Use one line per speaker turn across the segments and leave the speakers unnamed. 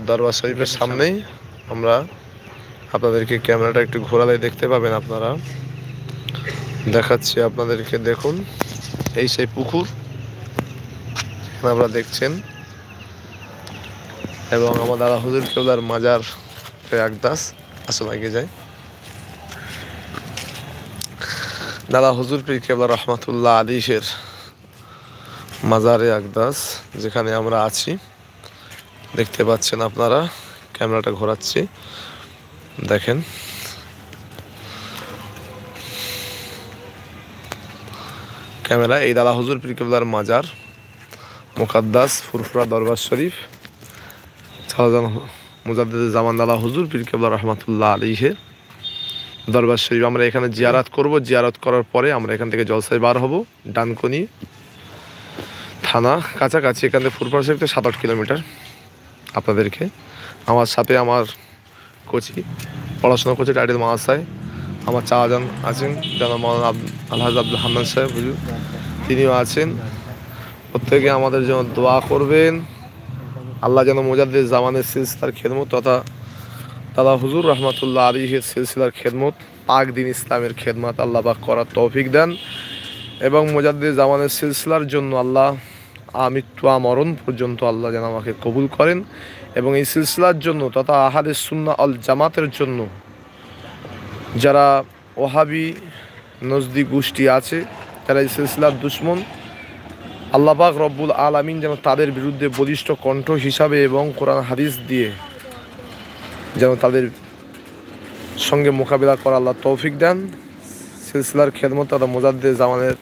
দরবার শরীফের সামনেই আমরা আপনাদেরকে ক্যামেরাটা একটু ঘোরালে দেখতে পাবেন। আপনারা দেখাচ্ছি আপনাদেরকে, দেখুন এই সেই পুকুর আপনারা দেখছেন, এবং আমার দাদা হুজুর কেবলার মাজার আকদাস আসলে আগে যায়। দাদা হুজুর পীর কেবলা রহমাতুল্লাহ আলাইহির মাজারে আকদাস যেখানে আমরা আছি, দেখতে পাচ্ছেন আপনারা। ক্যামেরাটা ঘোরাচ্ছি, দেখেন ক্যামেরা। এই দাদা হুজুর পীর কেবলার মাজার মুকাদ্দাস ফুরফুরা দরবার শরীফ শাহজাহান মুজাদ্দিদ জামান দাদা হুজুর পীর কেবলা রহমাতুল্লাহ আলাইহির দরবার শরীফ। আমরা এখানে জিয়ারত করব। জিয়ারত করার পরে আমরা এখান থেকে জলসায় বার হব। ডানকুনি থানা কাছাকাছি, এখান থেকে ফুরফুরা শরীফ থেকে 7-8 কিলোমিটার। আপনাদেরকে আমার সাথে আমার কোচি পড়াশোনা করছে টাইটেল মাদ্রাসায় আমার চাওয়াজান আছেন, যেন মৌলানা আলহাজ আব্দুল হান্নান সাহেব হুজুর, তিনিও আছেন। প্রত্যেকে আমাদের জন্য দোয়া করবেন। আল্লাহ যেন মুজাদ্দিদ জামানের সিলসিলার খেদমত তথা দাদা হুজুর রহমাতুল্লাহ আলাইহির সিলসিলার খেদমত, পাক দিন ইসলামের খেদমত আল্লাহ পাক করার তৌফিক দেন, এবং মুজাদ্দিদ জামানের সিলসিলার জন্য আল্লাহ মৃত্যু মরণ পর্যন্ত আল্লাহ যেন আমাকে কবুল করেন, এবং এই সিলসিলার জন্য তথা আহলে সুন্নাহ আল জামাতের জন্য যারা ওহাবি নজদি গোষ্ঠী আছে, যারা এই সিলসিলার দুশ্মন, আল্লাহ পাক রব্বুল আলামিন যেন তাদের বিরুদ্ধে বলিষ্ঠ কণ্ঠ হিসাবে এবং কোরআন হাদিস দিয়ে যেন তাদের সঙ্গে মোকাবিলা করা আল্লাহ তৌফিক দেন। সিলসিলার খেদমত তথা মুজাদ্দিদ জামানের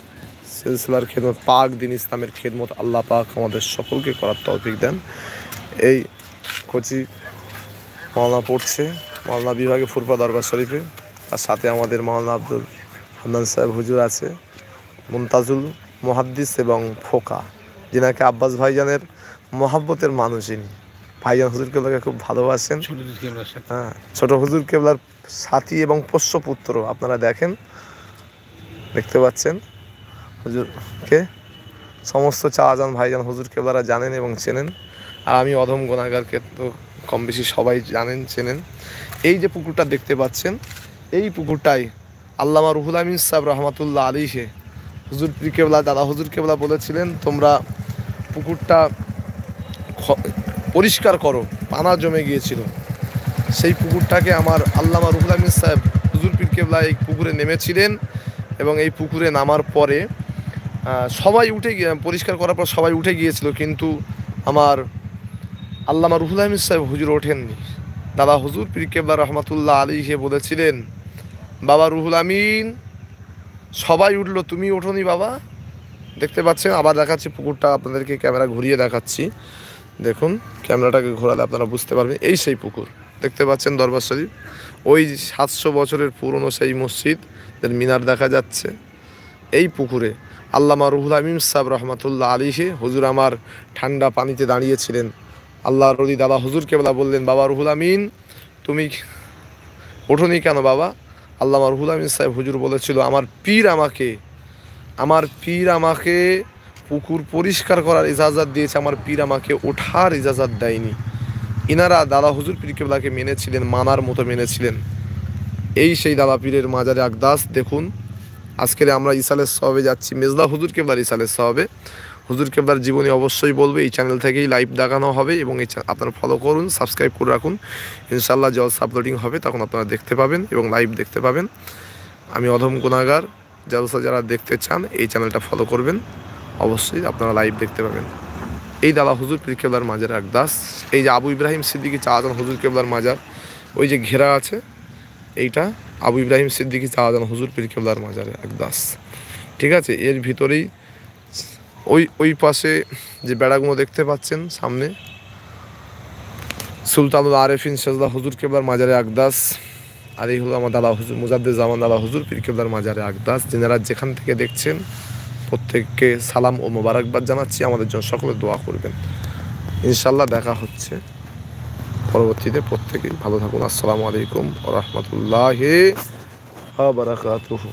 সিলসিলার খেদমত, পাক দিন ইসলামের খেদমত আল্লাহ পাক আমাদের সকলকে করার তৌফিক দেন। এই কোচি মাওলানা পড়ছে মাওলানা বিভাগে ফুরফুরা দরবার শরীফে, আর সাথে আমাদের মাওলানা আব্দুল হান্নান সাহেব হুজুর আছে, মুনতাজুল মুহাদ্দিস এবং ফোকা, যিনাকে আব্বাস ভাইজানের মহাব্বতের মানুষ। ইনি ভাইজান হুজুর কেবলাকে খুব ভালোবাসেন। হ্যাঁ, ছোট হুজুর কেবলার সাথী এবং পোষ্যপুত্র। আপনারা দেখেন, দেখতে পাচ্ছেন হুজুরকে সমস্ত চাওয়াজান ভাইজান হুজুর কেবলারা জানেন এবং চেনেন, আর আমি অধম গুনাহগারকে তো কম বেশি সবাই জানেন চেনেন। এই যে পুকুরটা দেখতে পাচ্ছেন, এই পুকুরটাই আল্লামা রুহুল আমিন সাহেব রহমাতুল্লাহ আলাইহি হুজুর পীর কেবলা দাদা হুজুর কেবলা বলেছিলেন, তোমরা পুকুরটা পরিষ্কার করো, পানা জমে গিয়েছিল। সেই পুকুরটাকে আমার আল্লামা রুহুল আমিন সাহেব হুজুর পীর কেবলা এই পুকুরে নেমেছিলেন, এবং এই পুকুরে নামার পরে সবাই উঠে গিয়ে পরিষ্কার করার পর সবাই উঠে গিয়েছিল, কিন্তু আমার আল্লামা রুহুল আমিন সাহেব হুজুর ওঠেননি। দাদা হুজুর পীর কেবলা রহমাতুল্লাহ আলাইহি বলেছিলেন, বাবা রুহুল আমিন, সবাই উঠলো, তুমি ওঠোনি বাবা। দেখতে পাচ্ছেন, আবার দেখাচ্ছি পুকুরটা আপনাদেরকে, ক্যামেরা ঘুরিয়ে দেখাচ্ছি। দেখুন, ক্যামেরাটাকে ঘোরালে আপনারা বুঝতে পারবেন। এই সেই পুকুর দেখতে পাচ্ছেন দরবার শরীফ, ওই 700 বছরের পুরনো সেই মসজিদ মিনার দেখা যাচ্ছে। এই পুকুরে আল্লামা রুহুল আমিন সাহেব রহমাতুল্লাহ আলাইহি হুজুর আমার ঠান্ডা পানিতে দাঁড়িয়েছিলেন। আল্লাহর ওলি দাদা হুজুর কেবলা বললেন, বাবা রুহুল আমিন, তুমি ওঠোনি কেন বাবা? আল্লামা রুহুল আমিন সাহেব হুজুর বলেছিল, আমার পীর আমাকে পুকুর পরিষ্কার করার ইজাজত দিয়েছে, আমার পীর আমাকে ওঠার ইজাজত দেয়নি। ইনারা দাদা হুজুর পীর কেবলাকে মেনেছিলেন, মানার মতো মেনেছিলেন। এই সেই দাদা পীরের মাজারে আকদাস। দেখুন, আজকের আমরা ইসালের সওয়াবে যাচ্ছি, মেজদা হুজুর কেবলার ইসালের সওয়াবে। হুজুর কেবলার জীবনী অবশ্যই বলবে, এই চ্যানেল থেকেই লাইভ দেখানো হবে, এবং এই আপনারা ফলো করুন, সাবস্ক্রাইব করে রাখুন। ইনশাল্লাহ জলসা আপলোডিং হবে, তখন আপনারা দেখতে পাবেন এবং লাইভ দেখতে পাবেন। আমি অধম গুনাহগার, জলসা যারা দেখতে চান এই চ্যানেলটা ফলো করবেন, অবশ্যই আপনারা লাইভ দেখতে পাবেন। এই দাদা হুজুর পীর কেবলার মাজার আকদাস। এই যে আবু ইব্রাহিম সিদ্দিকী চাওয়াজান হুজুর কেবলার মাজার, ওই যে ঘেরা আছে, এইটা আবু ইব্রাহিম সিদ্দিকী চাওয়াজান হুজুর পীর কেবলার মাজারে আকদাস। ঠিক আছে, এর ভিতরেই ওই পাশে যে বেড়াগুলো দেখতে পাচ্ছেন সামনে, সুলতানুল আরেফিন সেজদা হুজুর কেবলার মাজারে আকদাস। আর এই হলো আমার দাদা হুজুর মুজাদ্দিদ জামান দাদা হুজুর পীর কেবলার মাজারে আকদাস। যেনারা যেখান থেকে দেখছেন প্রত্যেককে সালাম ও মোবারকবাদ জানাচ্ছি, আমাদের জন্য সকলে দোয়া করবেন। ইনশাল্লাহ দেখা হচ্ছে পরবর্তীতে। প্রত্যেকেই ভালো থাকুন। আসসালামু আলাইকুম ওয়া রাহমাতুল্লাহি ওয়া বারাকাতুহু।